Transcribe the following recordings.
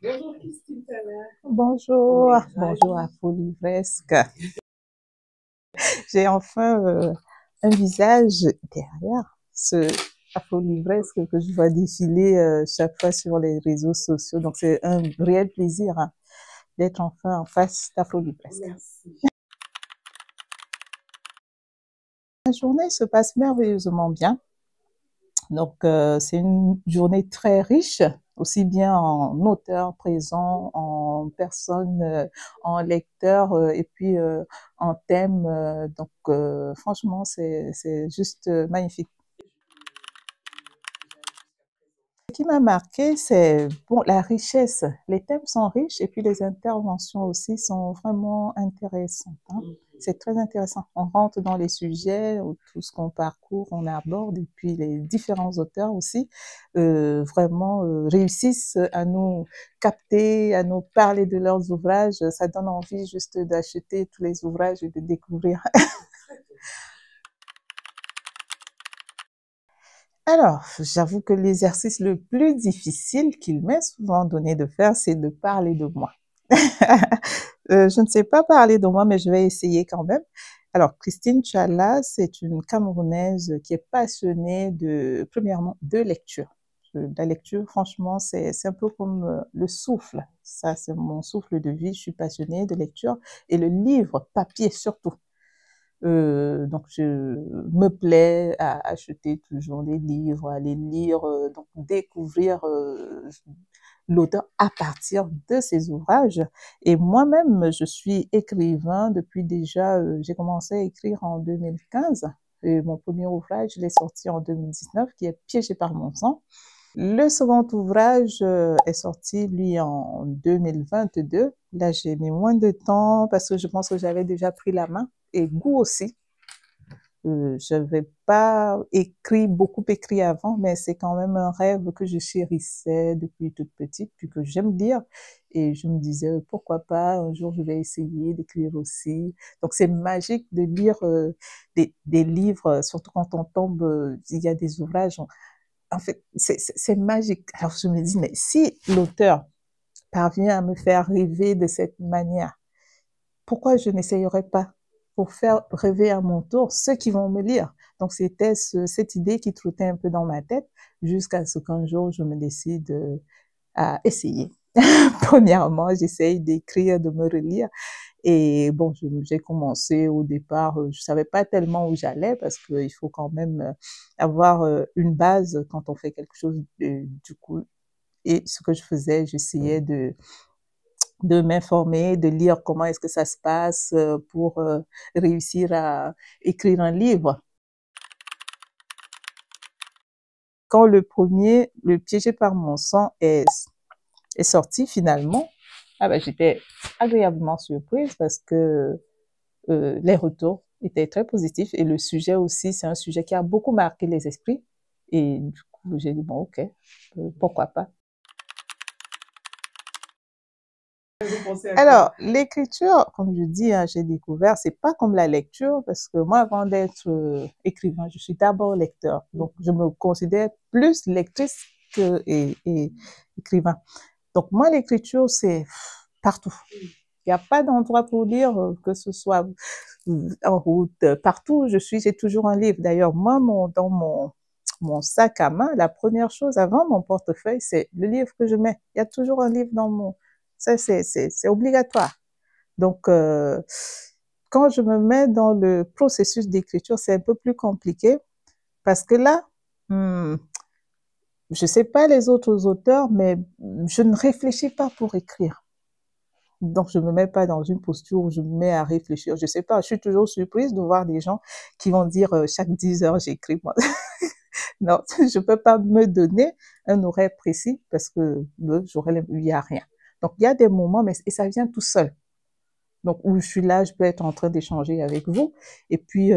Bonjour Christine Tana. Bonjour, bonjour à Livresque. J'ai enfin un visage derrière ce Livresque que je vois défiler chaque fois sur les réseaux sociaux. Donc c'est un réel plaisir hein, d'être enfin en face d'Afro-Livresque. La journée se passe merveilleusement bien. Donc, c'est une journée très riche, aussi bien en auteurs présents, en personnes, en lecteurs, et puis en thèmes. Donc, franchement, c'est juste magnifique. Ce qui m'a marqué, c'est bon, la richesse. Les thèmes sont riches et puis les interventions aussi sont vraiment intéressantes. Hein. C'est très intéressant. On rentre dans les sujets, tout ce qu'on parcourt, on aborde, et puis les différents auteurs aussi vraiment réussissent à nous capter, à nous parler de leurs ouvrages. Ça donne envie juste d'acheter tous les ouvrages et de découvrir. Alors, j'avoue que l'exercice le plus difficile qu'il m'est souvent donné de faire, c'est de parler de moi. Je ne sais pas parler de moi, mais je vais essayer quand même. Alors, Christine Tchalla, c'est une Camerounaise qui est passionnée premièrement, de lecture. La lecture, franchement, c'est un peu comme le souffle. Ça, c'est mon souffle de vie. Je suis passionnée de lecture et le livre, papier surtout. Donc, je me plais à acheter toujours des livres, à les lire, donc découvrir l'auteur à partir de ses ouvrages. Et moi-même, je suis écrivain depuis déjà, j'ai commencé à écrire en 2015. Et mon premier ouvrage, je l'ai sorti en 2019, qui est Piégé par mon sang. Le second ouvrage est sorti, lui, en 2022. Là, j'ai mis moins de temps parce que je pense que j'avais déjà pris la main et goût aussi. Je n'avais pas beaucoup écrit avant, mais c'est quand même un rêve que je chérissais depuis toute petite, puis que j'aime lire. Et je me disais, pourquoi pas, un jour je vais essayer d'écrire aussi. Donc c'est magique de lire des livres, surtout quand on tombe, il y a des ouvrages. En fait, c'est magique. Alors je me dis, mais si l'auteur parvient à me faire rêver de cette manière, pourquoi je n'essayerais pas pour faire rêver à mon tour ceux qui vont me lire. Donc c'était cette idée qui trottait un peu dans ma tête jusqu'à ce qu'un jour je me décide à essayer. Premièrement, j'essaye d'écrire, de me relire. Et bon, j'ai commencé au départ, je savais pas tellement où j'allais parce qu'il faut quand même avoir une base quand on fait quelque chose du coup. Et ce que je faisais, j'essayais de m'informer, de lire comment est-ce que ça se passe pour réussir à écrire un livre. Quand le premier, Le Piégé par mon sang, est sorti finalement, ah ben, j'étais agréablement surprise parce que les retours étaient très positifs et le sujet aussi, c'est un sujet qui a beaucoup marqué les esprits. Et du coup, j'ai dit, bon, ok, pourquoi pas. Alors, l'écriture, comme je dis, hein, j'ai découvert, c'est pas comme la lecture, parce que moi, avant d'être écrivain, je suis d'abord lecteur. Donc, je me considère plus lectrice et écrivain. Donc, moi, l'écriture, c'est partout. Il n'y a pas d'endroit pour lire, que ce soit en route, partout où je suis, j'ai toujours un livre. D'ailleurs, moi, dans mon sac à main, la première chose avant mon portefeuille, c'est le livre que je mets. Il y a toujours un livre dans mon... Ça, c'est obligatoire. Donc, quand je me mets dans le processus d'écriture, c'est un peu plus compliqué parce que là, je sais pas les autres auteurs, mais je ne réfléchis pas pour écrire. Donc, je me mets pas dans une posture où je me mets à réfléchir. Je sais pas, je suis toujours surprise de voir des gens qui vont dire chaque 10 heures, j'écris. Moi. Non, je peux pas me donner un horaire précis parce que il y a rien. Donc, il y a des moments, mais et ça vient tout seul. Donc, où je suis là, je peux être en train d'échanger avec vous. Et puis,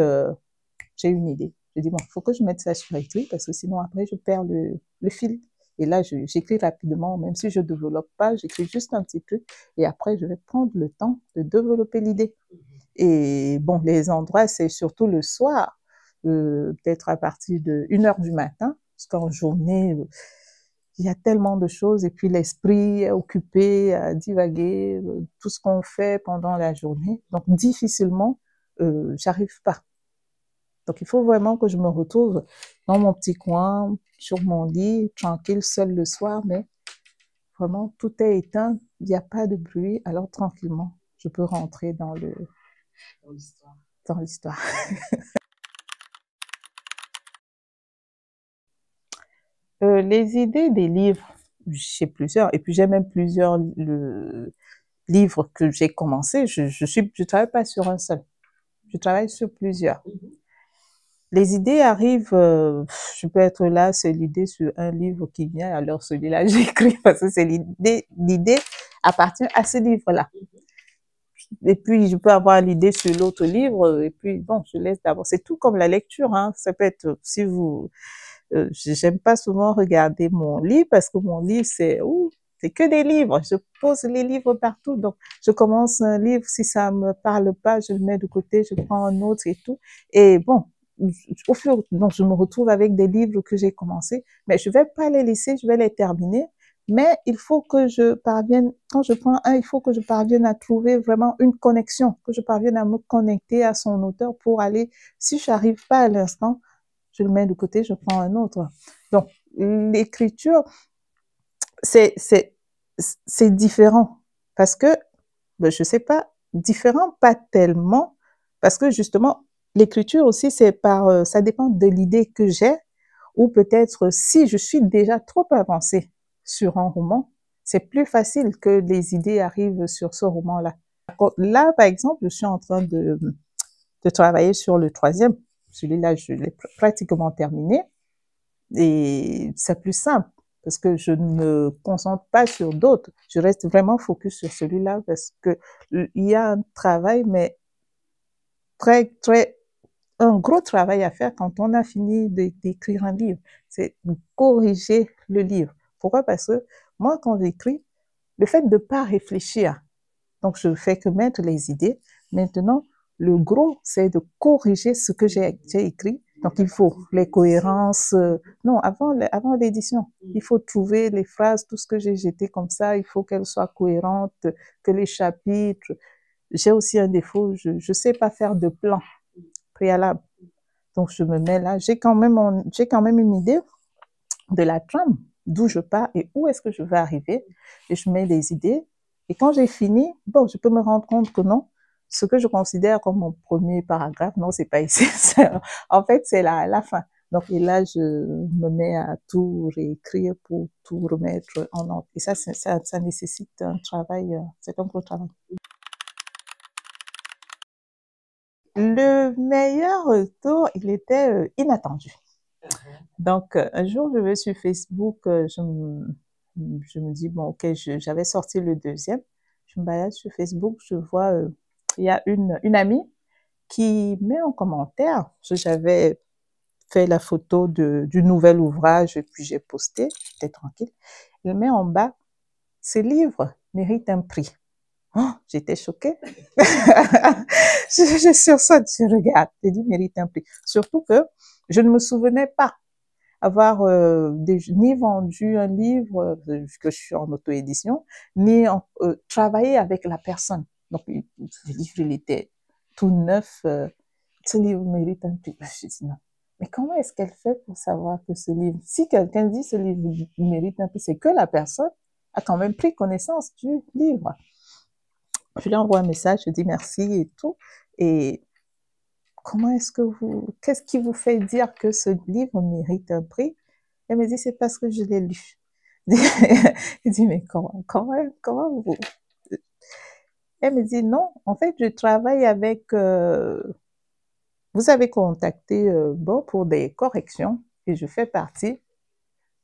j'ai une idée. Je dis, bon, il faut que je mette ça sur écrit parce que sinon, après, je perds le fil. Et là, j'écris rapidement, même si je ne développe pas, j'écris juste un petit truc. Et après, je vais prendre le temps de développer l'idée. Et bon, les endroits, c'est surtout le soir, peut-être à partir de 1 heure du matin, parce qu'en journée, il y a tellement de choses et puis l'esprit est occupé à divaguer, tout ce qu'on fait pendant la journée. Donc, difficilement, j'arrive pas. Donc, il faut vraiment que je me retrouve dans mon petit coin, sur mon lit, tranquille, seul le soir, mais vraiment, tout est éteint, il n'y a pas de bruit, alors tranquillement, je peux rentrer dans l'histoire. Les idées des livres, j'ai plusieurs, et puis j'ai même plusieurs livres que j'ai commencé. Je travaille pas sur un seul, je travaille sur plusieurs. Les idées arrivent, je peux être là, c'est l'idée sur un livre qui vient, alors celui-là j'écris parce que c'est l'idée appartient à ce livre-là. Et puis je peux avoir l'idée sur l'autre livre, et puis bon, je laisse d'abord. C'est tout comme la lecture, hein. Ça peut être, si vous, j'aime pas souvent regarder mon livre parce que mon livre c'est que des livres. Je pose les livres partout. Donc, je commence un livre, si ça me parle pas, je le mets de côté, je prends un autre et tout. Et bon, donc je me retrouve avec des livres que j'ai commencé, mais je vais pas les laisser, je vais les terminer. Mais il faut que je parvienne, quand je prends un, il faut que je parvienne à trouver vraiment une connexion, que je parvienne à me connecter à son auteur pour aller, si j'arrive pas à l'instant, je le mets de côté, je prends un autre. Donc, l'écriture, c'est différent parce que, ben, je sais pas, différent pas tellement parce que justement, l'écriture aussi, ça dépend de l'idée que j'ai ou peut-être si je suis déjà trop avancée sur un roman, c'est plus facile que les idées arrivent sur ce roman-là. Là, par exemple, je suis en train de travailler sur le troisième. Celui-là, je l'ai pratiquement terminé. Et c'est plus simple parce que je ne me concentre pas sur d'autres. Je reste vraiment focus sur celui-là parce que il y a un travail, mais un gros travail à faire quand on a fini d'écrire un livre. C'est de corriger le livre. Pourquoi? Parce que moi, quand j'écris, le fait de pas réfléchir, donc je fais que mettre les idées. Maintenant, le gros, c'est de corriger ce que j'ai écrit. Donc, il faut les cohérences. Non, avant l'édition, il faut trouver les phrases, tout ce que j'ai jeté comme ça, il faut qu'elles soient cohérentes, que les chapitres. J'ai aussi un défaut, je sais pas faire de plan préalable. Donc, je me mets là. J'ai quand même une idée de la trame, d'où je pars et où est-ce que je vais arriver. Et je mets des idées. Et quand j'ai fini, bon, je peux me rendre compte que non, ce que je considère comme mon premier paragraphe, non, c'est pas ici. En fait, c'est la fin. Donc, et là, je me mets à tout réécrire pour tout remettre en ordre. Et ça nécessite un travail, c'est un gros travail. Le meilleur retour, il était inattendu. Donc, un jour, je vais sur Facebook, je me dis, bon, ok, j'avais sorti le deuxième. Je me balade sur Facebook, je vois, il y a une amie qui met en commentaire, parce que j'avais fait la photo du nouvel ouvrage et puis j'ai posté, j'étais tranquille. Elle met en bas, ce livre mérite un prix. Oh, j'étais choquée. Je sursaute, je regarde, je dis mérite un prix. Surtout que je ne me souvenais pas avoir ni vendu un livre, que je suis en auto-édition, ni travaillé avec la personne. Donc, le livre, il était tout neuf. Ce livre mérite un prix. Je dis non. Mais comment est-ce qu'elle fait pour savoir que ce livre, si quelqu'un dit ce livre mérite un prix, c'est que la personne a quand même pris connaissance du livre. Je lui envoie un message, je dis merci et tout. Et qu'est-ce qui vous fait dire que ce livre mérite un prix? Elle me dit, c'est parce que je l'ai lu. Je dis, mais comment vous? Elle me dit, non, en fait, je travaille avec, vous avez contacté, bon, pour des corrections, et je fais partie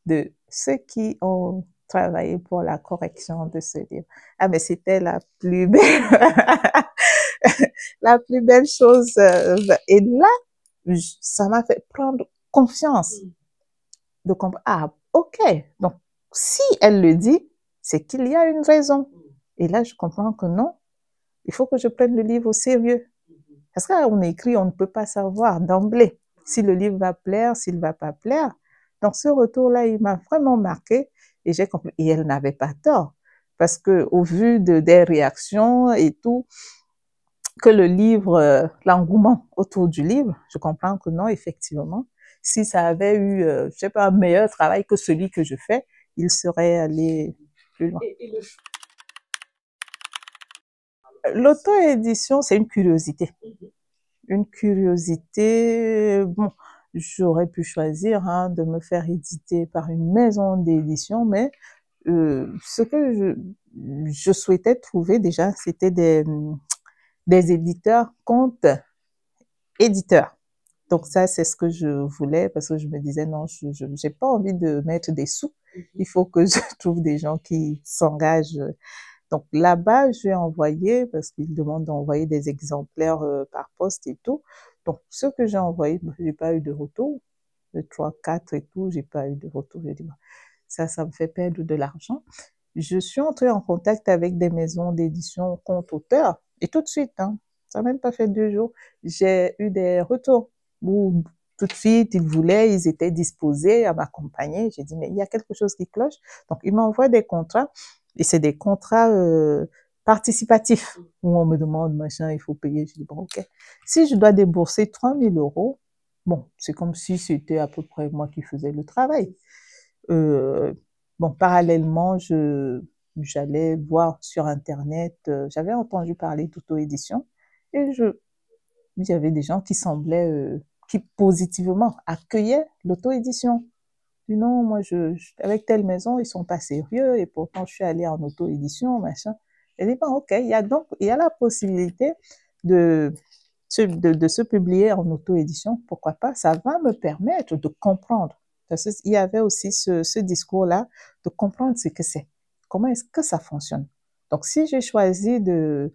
de ceux qui ont travaillé pour la correction de ce livre. Ah, mais c'était la plus belle, la plus belle chose. Et là, ça m'a fait prendre confiance de comprendre. Ah, ok. Donc, si elle le dit, c'est qu'il y a une raison. Et là, je comprends que non, il faut que je prenne le livre au sérieux. Parce qu'on écrit, on ne peut pas savoir d'emblée si le livre va plaire, s'il va pas plaire. dans ce retour-là, il m'a vraiment marqué et j'ai compris. Et elle n'avait pas tort parce que au vu des réactions et tout, que le livre, l'engouement autour du livre, je comprends que non, effectivement, si ça avait eu, je sais pas, un meilleur travail que celui que je fais, il serait allé plus loin. L'auto-édition, c'est une curiosité. Une curiosité, bon, j'aurais pu choisir hein, de me faire éditer par une maison d'édition, mais ce que je souhaitais trouver déjà, c'était des éditeurs compte éditeurs. Donc ça, c'est ce que je voulais parce que je me disais non, je j'ai pas envie de mettre des sous. Il faut que je trouve des gens qui s'engagent. Donc là-bas, j'ai envoyé parce qu'ils demandent d'envoyer des exemplaires par poste et tout. Donc ce que j'ai envoyé, j'ai pas eu de retour. Le 3, 4 et tout, j'ai pas eu de retour. J'ai dit bah, ça me fait perdre de l'argent. Je suis entrée en contact avec des maisons d'édition compte auteur et tout de suite, hein, ça n'a même pas fait 2 jours, j'ai eu des retours où tout de suite ils voulaient, ils étaient disposés à m'accompagner. J'ai dit mais il y a quelque chose qui cloche. Donc ils m'envoient des contrats et c'est des contrats participatifs où on me demande machin, il faut payer. Je dis bon ok. Si je dois débourser 3 000 €, bon c'est comme si c'était à peu près moi qui faisais le travail. Bon, parallèlement, j'allais voir sur Internet, j'avais entendu parler d'auto-édition et il y avait des gens qui semblaient, qui positivement accueillaient l'auto-édition. Non, moi, avec telle maison, ils sont pas sérieux et pourtant, je suis allée en auto-édition, machin. Et dit, bon, ok, il y a la possibilité de de se publier en auto-édition, pourquoi pas, ça va me permettre de comprendre. Parce qu'il y avait aussi ce discours-là, de comprendre ce que c'est. Comment est-ce que ça fonctionne? Donc, si j'ai choisi de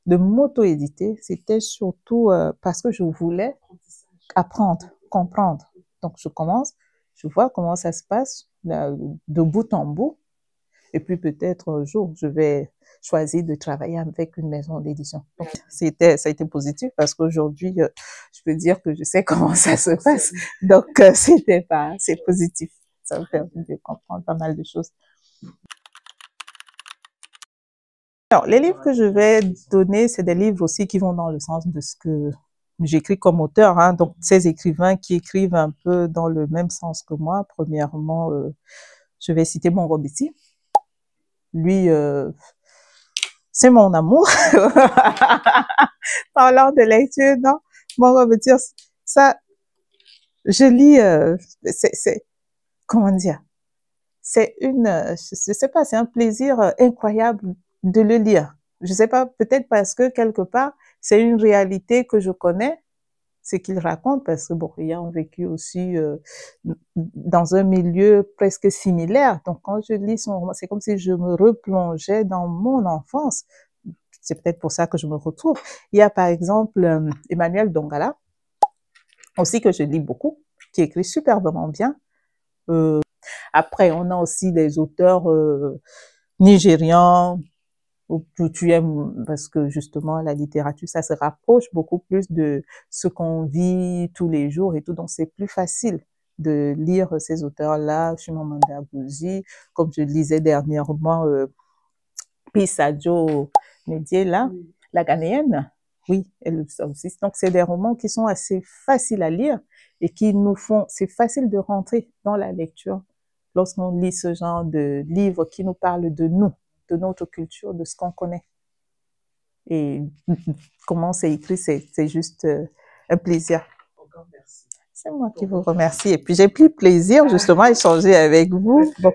m'auto-éditer, c'était surtout parce que je voulais apprendre, comprendre. Donc, je commence, je vois comment ça se passe là, de bout en bout. Et puis peut-être un jour, je vais choisir de travailler avec une maison d'édition. Donc, ça a été positif parce qu'aujourd'hui, je peux dire que je sais comment ça se passe. Donc, c'est positif. Ça me permet de comprendre pas mal de choses. Alors, les livres que je vais donner, c'est des livres aussi qui vont dans le sens de ce que j'écris comme auteur. Hein. Donc, ces écrivains qui écrivent un peu dans le même sens que moi. Premièrement, je vais citer Monroe-Betty. Lui, c'est mon amour. Parlant de lecture, non, Monroe-Betty, ça, je lis, comment dire, je sais pas, c'est un plaisir incroyable de le lire. Je sais pas, peut-être parce que quelque part, c'est une réalité que je connais, ce qu'il raconte, parce que bon, ayant vécu aussi dans un milieu presque similaire, donc quand je lis son roman, c'est comme si je me replongeais dans mon enfance. C'est peut-être pour ça que je me retrouve. Il y a par exemple Emmanuel Dongala, aussi que je lis beaucoup, qui écrit superbement bien. Après, on a aussi des auteurs nigérians, que tu aimes, parce que justement, la littérature, ça se rapproche beaucoup plus de ce qu'on vit tous les jours et tout, donc c'est plus facile de lire ces auteurs-là, Chimamanda Ngozi, comme je lisais dernièrement, Pisadio Médié, là, la Ghanéenne, oui, elle aussi. Donc, c'est des romans qui sont assez faciles à lire et qui nous font, c'est facile de rentrer dans la lecture lorsqu'on lit ce genre de livres qui nous parlent de nous, de notre culture, de ce qu'on connaît. Et comment c'est écrit, c'est juste un plaisir. C'est moi qui vous remercie. Et puis, j'ai pris plaisir justement à échanger avec vous. Bon.